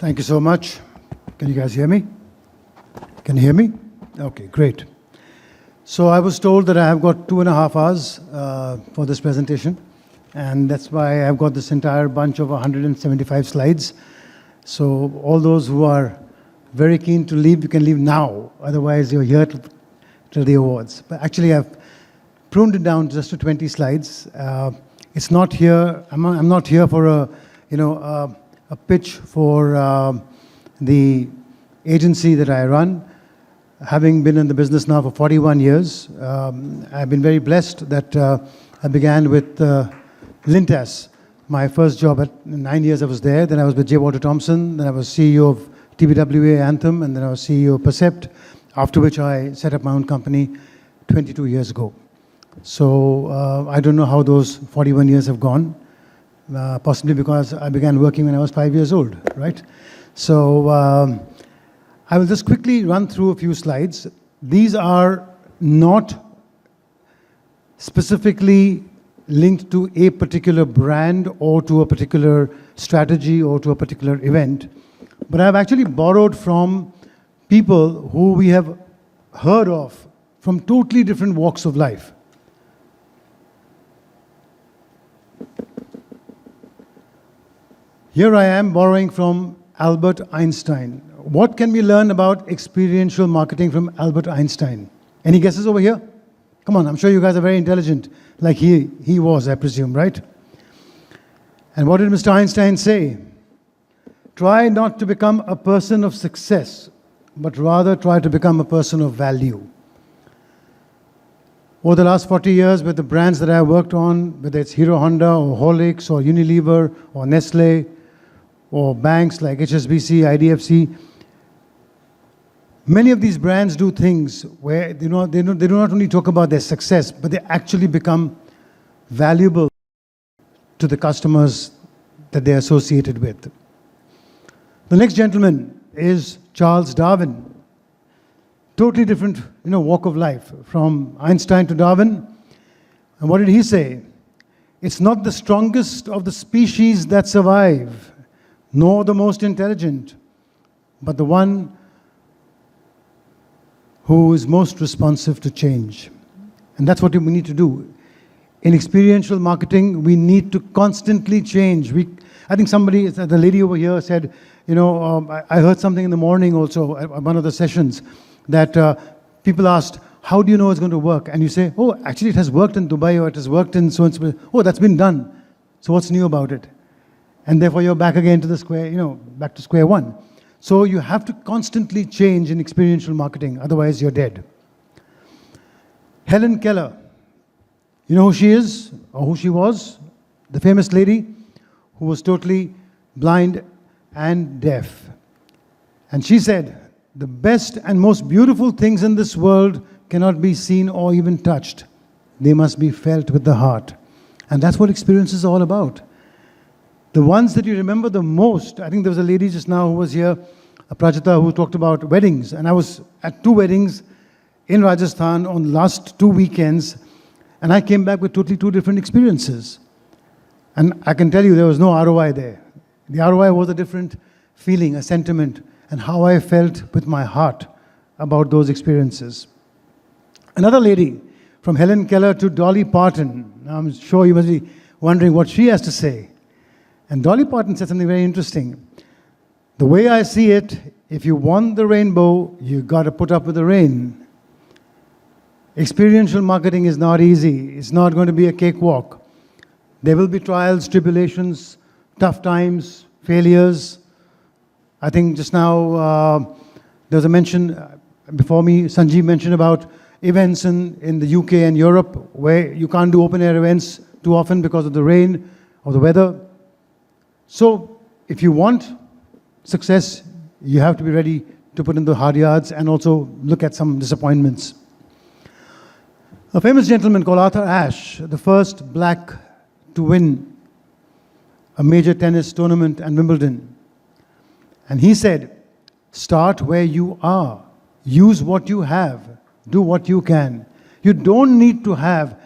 Thank you so much. Can you guys hear me? Can you hear me? Okay, great. So I was told that I have got 2.5 hours for this presentation, and that's why I've got this entire bunch of 175 slides. So all those who are very keen to leave, you can leave now. Otherwise, you're here till the awards. But actually, I've pruned it down just to 20 slides. It's not here. I'm not here for a pitch for the agency that I run. Having been in the business now for 41 years, I've been very blessed that I began with Lintas. My first job at 9 years I was there. Then I was with J. Walter Thompson. Then I was CEO of TBWA Anthem, and then I was CEO of Percept, after which I set up my own company 22 years ago. So I don't know how those 41 years have gone, possibly because I began working when I was 5 years old, right? So I will just quickly run through a few slides. These are not specifically linked to a particular brand or to a particular strategy or to a particular event, but I've actually borrowed from people who we have heard of from totally different walks of life. Here I am borrowing from Albert Einstein. What can we learn about experiential marketing from Albert Einstein? Any guesses over here? Come on, I'm sure you guys are very intelligent, like he was, I presume, right? And what did Mr. Einstein say? Try not to become a person of success, but rather try to become a person of value. Over the last 40 years, with the brands that I worked on, whether it's Hero Honda or Horlicks or Unilever or Nestle or banks like HSBC, IDFC, many of these brands do things where they do not only talk about their success, but they actually become valuable to the customers that they're associated with. The next gentleman is Charles Darwin. Totally different, walk of life, from Einstein to Darwin. And what did he say? It's not the strongest of the species that survive, nor the most intelligent, but the one who is most responsive to change. And that's what we need to do. In experiential marketing, we need to constantly change. I think somebody, the lady over here said, I heard something in the morning also at one of the sessions that people asked, how do you know it's going to work? And you say, oh, actually it has worked in Dubai, or it has worked in so-and-so. Oh, that's been done. So what's new about it? And therefore you're back again to the square, back to square one. So you have to constantly change in experiential marketing, otherwise you're dead. Helen Keller, you know who she is, or who she was? The famous lady who was totally blind and deaf. And she said, the best and most beautiful things in this world cannot be seen or even touched. They must be felt with the heart. And that's what experience is all about. The ones that you remember the most, I think there was a lady just now who was here, a Prajita, who talked about weddings. And I was at 2 weddings in Rajasthan on the last 2 weekends, and I came back with totally 2 different experiences. And I can tell you there was no ROI there. The ROI was a different feeling, a sentiment, and how I felt with my heart about those experiences. Another lady, from Helen Keller to Dolly Parton. Now I'm sure you must be wondering what she has to say. And Dolly Parton said something very interesting. The way I see it, if you want the rainbow, you got to put up with the rain. Experiential marketing is not easy. It's not going to be a cakewalk. There will be trials, tribulations, tough times, failures. I think just now there was a mention before me, Sanjeev mentioned about events in the UK and Europe where you can't do open air events too often because of the rain or the weather. So if you want success, you have to be ready to put in the hard yards and also look at some disappointments. A famous gentleman called Arthur Ashe, the first black to win a major tennis tournament at Wimbledon. And he said, start where you are. Use what you have. Do what you can. You don't need to have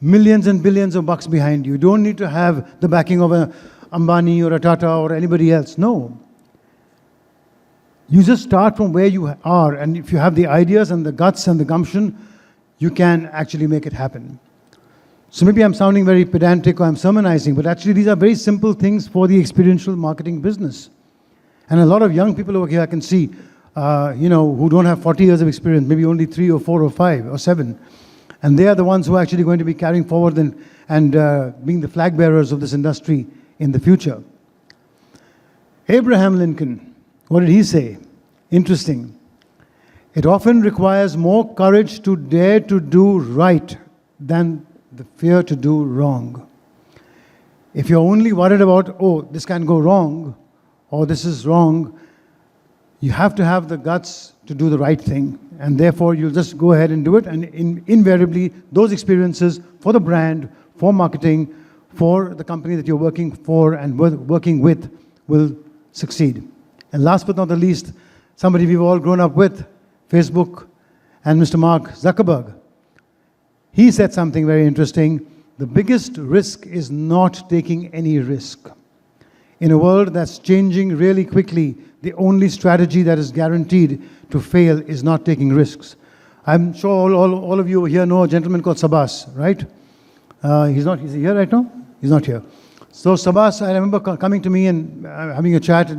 millions and billions of bucks behind you. You don't need to have the backing of a Ambani or a Tata or anybody else. No. You just start from where you are, and if you have the ideas and the guts and the gumption, you can actually make it happen. So maybe I'm sounding very pedantic or I'm sermonizing, but actually these are very simple things for the experiential marketing business. And a lot of young people over here I can see, who don't have 40 years of experience, maybe only 3 or 4 or 5 or 7. And they are the ones who are actually going to be carrying forward and being the flag bearers of this industry in the future. Abraham Lincoln, what did he say? Interesting. It often requires more courage to dare to do right than the fear to do wrong. If you're only worried about, oh, this can go wrong, or this is wrong, you have to have the guts to do the right thing. And therefore, you'll just go ahead and do it. And invariably, those experiences for the brand, for marketing, for the company that you're working for and working with will succeed. And last but not the least, somebody we've all grown up with, Facebook and Mr. Mark Zuckerberg. He said something very interesting. The biggest risk is not taking any risk. In a world that's changing really quickly, the only strategy that is guaranteed to fail is not taking risks. I'm sure all of you here know a gentleman called Sabas, right? Is he here right now? He's not here. So Sabas, I remember coming to me and having a chat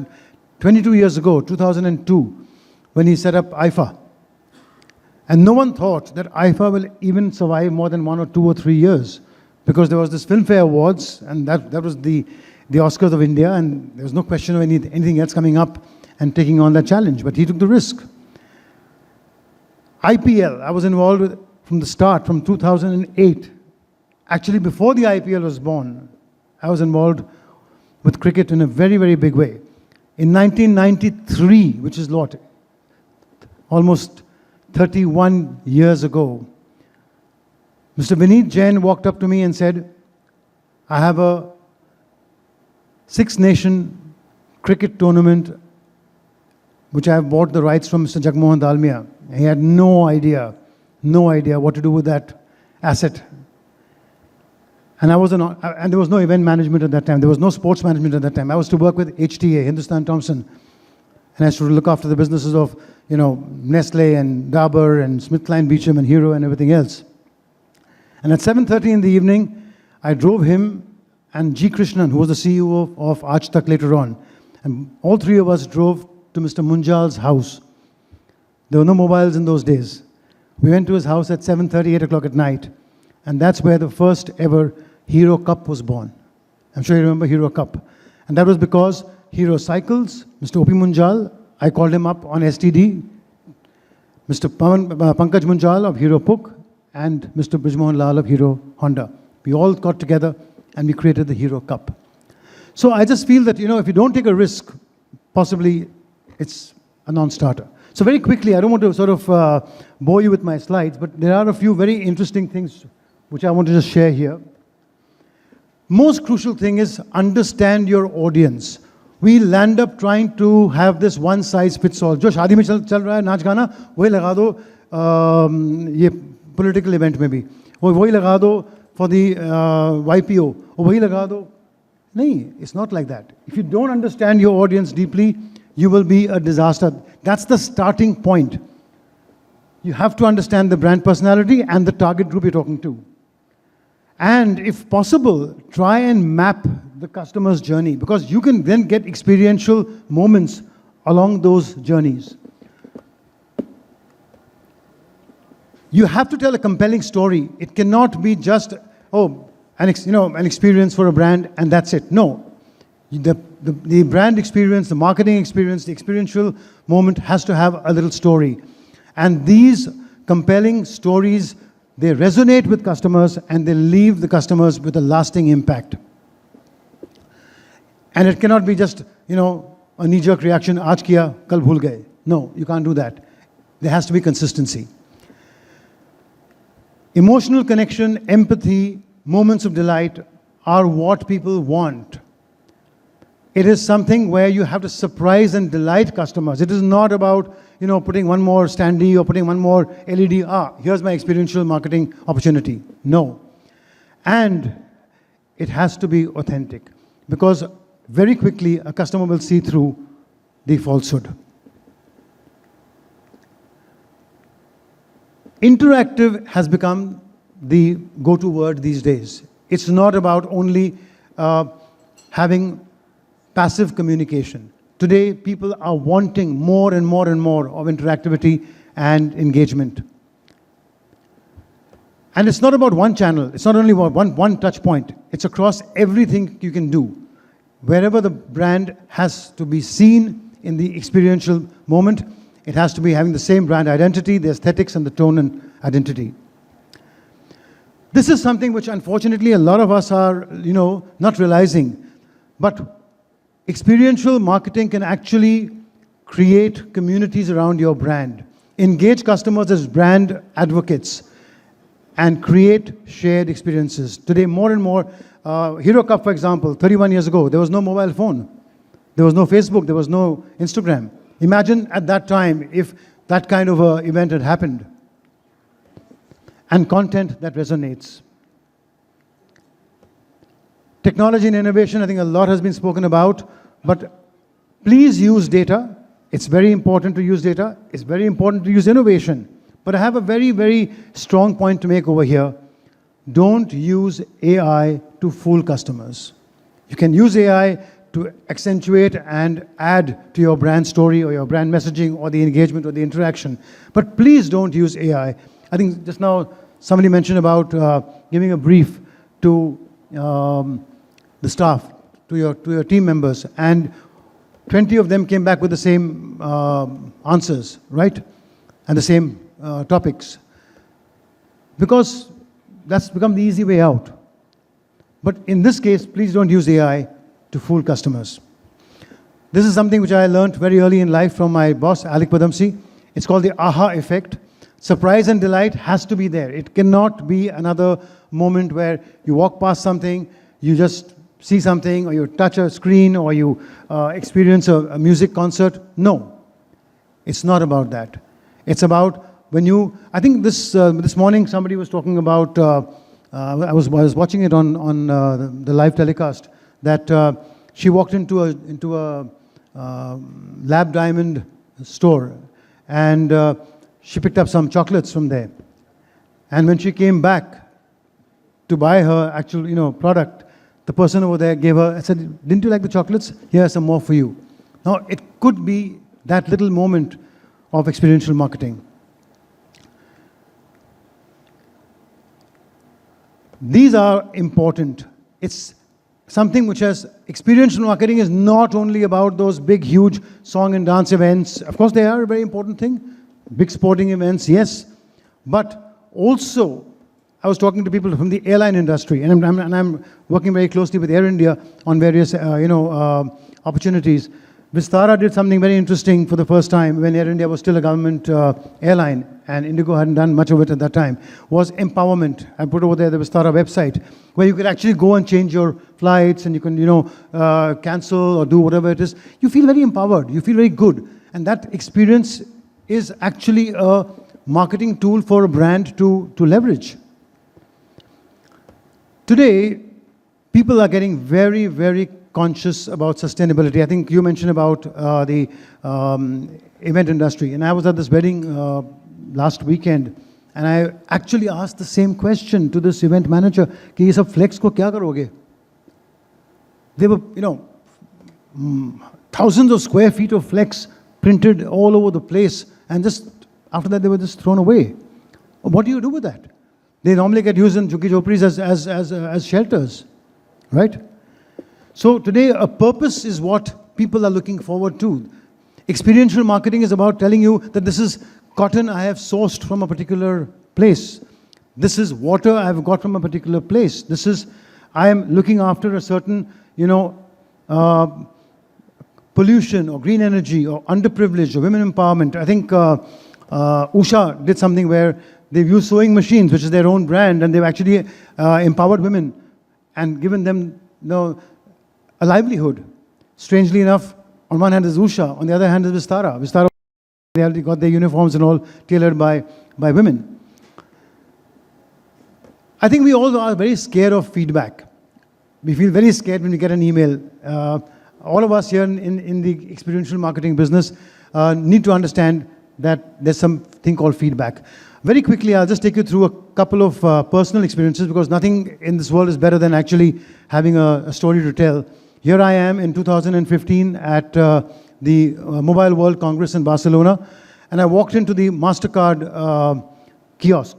22 years ago, 2002, when he set up IFA. And no one thought that IFA will even survive more than 1 or 2 or 3 years, because there was this Filmfare Awards, and that was the Oscars of India, and there was no question of anything else coming up and taking on that challenge. But he took the risk. IPL, I was involved with from the start, from 2008. Actually, before the IPL was born, I was involved with cricket in a very, very big way. In 1993, which is almost 31 years ago, Mr. Vineet Jain walked up to me and said, I have a 6-nation cricket tournament which I have bought the rights from Mr. Jagmohan Dalmia. He had no idea what to do with that asset. And there was no event management at that time. There was no sports management at that time. I was to work with HTA, Hindustan Thompson, and I was to look after the businesses of, Nestle and Dabur and SmithKline Beecham and Hero and everything else. And at 7:30 in the evening, I drove him and G. Krishnan, who was the CEO of Aaj Tak later on. And all three of us drove to Mr. Munjal's house. There were no mobiles in those days. We went to his house at 7:30, 8 o'clock at night. And that's where the first ever Hero Cup was born. I'm sure you remember Hero Cup. And that was because Hero Cycles, Mr. O.P. Munjal, I called him up on STD, Mr. Pankaj Munjal of Hero Puk, and Mr. Brijmohan Lal of Hero Honda. We all got together and we created the Hero Cup. So I just feel that, if you don't take a risk, possibly it's a non-starter. So very quickly, I don't want to sort of bore you with my slides, but there are a few very interesting things which I want to just share here. Most crucial thing is understand your audience. We land up trying to have this one size fits all. जो शादी में चल रहा है नाच गाना वही लगा दो ये political event में भी वही लगा दो for the YPO वही लगा दो नहीं, it's not like that. If you don't understand your audience deeply, you will be a disaster. That's the starting point. You have to understand the brand personality and the target group you're talking to. And if possible, try and map the customer's journey, because you can then get experiential moments along those journeys. You have to tell a compelling story. It cannot be just, an experience for a brand and that's it. No. The brand experience, the marketing experience, the experiential moment has to have a little story. And these compelling stories, they resonate with customers and they leave the customers with a lasting impact. And it cannot be just, a knee-jerk reaction, aaj kiya, kal bhul gaye. No, you can't do that. There has to be consistency. Emotional connection, empathy, moments of delight are what people want. It is something where you have to surprise and delight customers. It is not about, putting one more standee or putting one more LED. Here's my experiential marketing opportunity. No. And it has to be authentic, because very quickly a customer will see through the falsehood. Interactive has become the go-to word these days. It's not about only having passive communication. Today, people are wanting more and more and more of interactivity and engagement. And it's not about one channel. It's not only about one touch point. It's across everything you can do. Wherever the brand has to be seen in the experiential moment, it has to be having the same brand identity, the aesthetics, and the tone and identity. This is something which, unfortunately, a lot of us are, not realizing. But experiential marketing can actually create communities around your brand, engage customers as brand advocates, and create shared experiences. Today, more and more, Hero Cup, for example, 31 years ago, there was no mobile phone. There was no Facebook. There was no Instagram. Imagine at that time if that kind of an event had happened. And content that resonates. Technology and innovation, I think a lot has been spoken about, but please use data. It's very important to use data. It's very important to use innovation. But I have a very, very strong point to make over here. Don't use AI to fool customers. You can use AI to accentuate and add to your brand story or your brand messaging or the engagement or the interaction. But please don't use AI. I think just now somebody mentioned about giving a brief to the staff, to your team members, and 20 of them came back with the same answers, right? And the same topics. Because that's become the easy way out. But in this case, please don't use AI to fool customers. This is something which I learned very early in life from my boss, Alec Padamsi. It's called the aha effect. Surprise and delight has to be there. It cannot be another moment where you walk past something, you just see something, or you touch a screen, or you experience a music concert. No, it's not about that. It's about when you, I think this morning somebody was talking about, I was watching it on the live telecast, that she walked into a Lab Diamond store, and she picked up some chocolates from there. And when she came back to buy her actual product, the person over there gave her, I said, didn't you like the chocolates? Here are some more for you. Now, it could be that little moment of experiential marketing. These are important. It's something which has, experiential marketing is not only about those big, huge song and dance events. Of course, they are a very important thing. Big sporting events, yes. But also, I was talking to people from the airline industry, and I'm working very closely with Air India on various, opportunities. Vistara did something very interesting for the first time when Air India was still a government airline, and Indigo hadn't done much of it at that time, was empowerment. I put over there the Vistara website, where you could actually go and change your flights, and you can, cancel or do whatever it is. You feel very empowered. You feel very good. And that experience is actually a marketing tool for a brand to leverage. Today, people are getting very, very conscious about sustainability. I think you mentioned about the event industry. And I was at this wedding last weekend, and I actually asked the same question to this event manager, कि ये सब flex को क्या करोगे? There were, thousands of square feet of flex printed all over the place, and just after that they were just thrown away. What do you do with that? They normally get used in jhuggi-jhoparis as shelters, right? So today, a purpose is what people are looking forward to. Experiential marketing is about telling you that this is cotton I have sourced from a particular place. This is water I have got from a particular place. This is, I am looking after a certain, pollution or green energy or underprivileged or women empowerment. I think Usha did something where they've used sewing machines, which is their own brand, and they've actually empowered women and given them a livelihood. Strangely enough, on one hand is Usha, on the other hand is Vistara. Vistara, they already got their uniforms and all tailored by women. I think we all are very scared of feedback. We feel very scared when we get an email. All of us here in the experiential marketing business need to understand that there's something called feedback. Very quickly, I'll just take you through a couple of personal experiences, because nothing in this world is better than actually having a story to tell. Here I am in 2015 at the Mobile World Congress in Barcelona, and I walked into the MasterCard kiosk.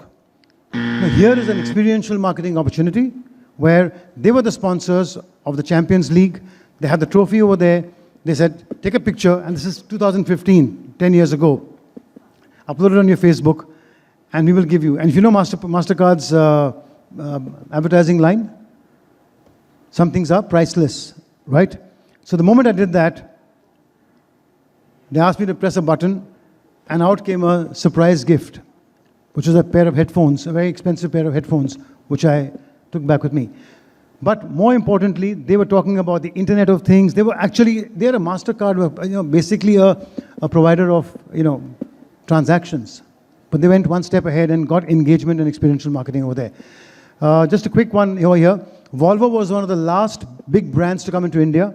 Now, here is an experiential marketing opportunity where they were the sponsors of the Champions League. They had the trophy over there. They said, take a picture, and this is 2015, 10 years ago. Upload it on your Facebook, and we will give you. And if you know MasterCard's advertising line, some things are priceless, right? So the moment I did that, they asked me to press a button, and out came a surprise gift, which was a pair of headphones, a very expensive pair of headphones, which I took back with me. But more importantly, they were talking about the Internet of Things. They're a MasterCard, basically a provider of, transactions. But they went one step ahead and got engagement and experiential marketing over there. Just a quick one over here. Volvo was one of the last big brands to come into India.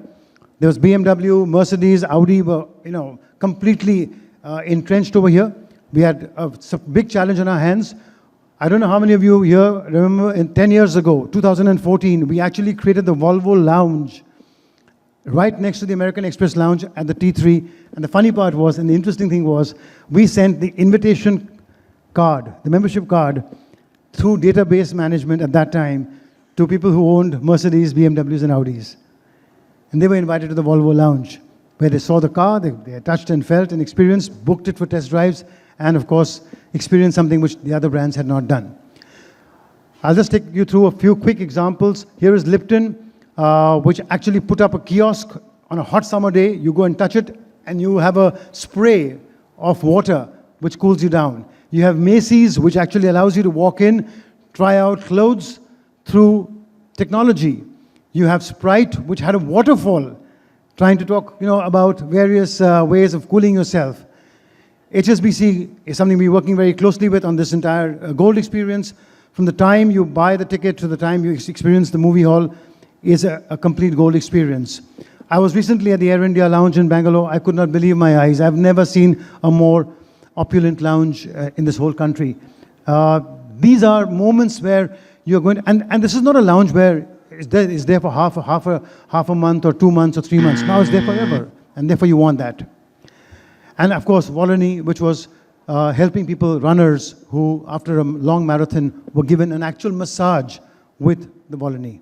There was BMW, Mercedes, Audi were, completely entrenched over here. We had a big challenge on our hands. I don't know how many of you here remember 10 years ago, 2014, we actually created the Volvo Lounge right next to the American Express Lounge at the T3. And the funny part was, and the interesting thing was, we sent the invitation card, the membership card, through database management at that time to people who owned Mercedes, BMWs, and Audis. And they were invited to the Volvo Lounge, where they saw the car, they touched and felt and experienced, booked it for test drives, and of course, experienced something which the other brands had not done. I'll just take you through a few quick examples. Here is Lipton, which actually put up a kiosk on a hot summer day. You go and touch it, and you have a spray of water which cools you down. You have Macy's, which actually allows you to walk in, try out clothes through technology. You have Sprite, which had a waterfall, trying to talk about various ways of cooling yourself. HSBC is something we're working very closely with on this entire gold experience. From the time you buy the ticket to the time you experience the movie hall is a complete gold experience. I was recently at the Air India lounge in Bangalore. I could not believe my eyes. I've never seen a more opulent lounge in this whole country. These are moments where you're going to, and this is not a lounge where it's there for half a month or 2 months or 3 months. Now it's there forever, and therefore you want that. And of course, Volany, which was helping people, runners, who after a long marathon were given an actual massage with the Volany.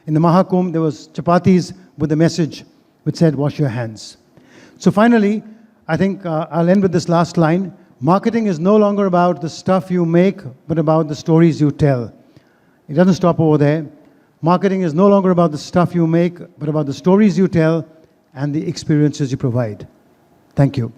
In the Mahakumbh, there was chapatis with a message which said, wash your hands. So finally, I think I'll end with this last line. Marketing is no longer about the stuff you make, but about the stories you tell. It doesn't stop over there. Marketing is no longer about the stuff you make, but about the stories you tell and the experiences you provide. Thank you.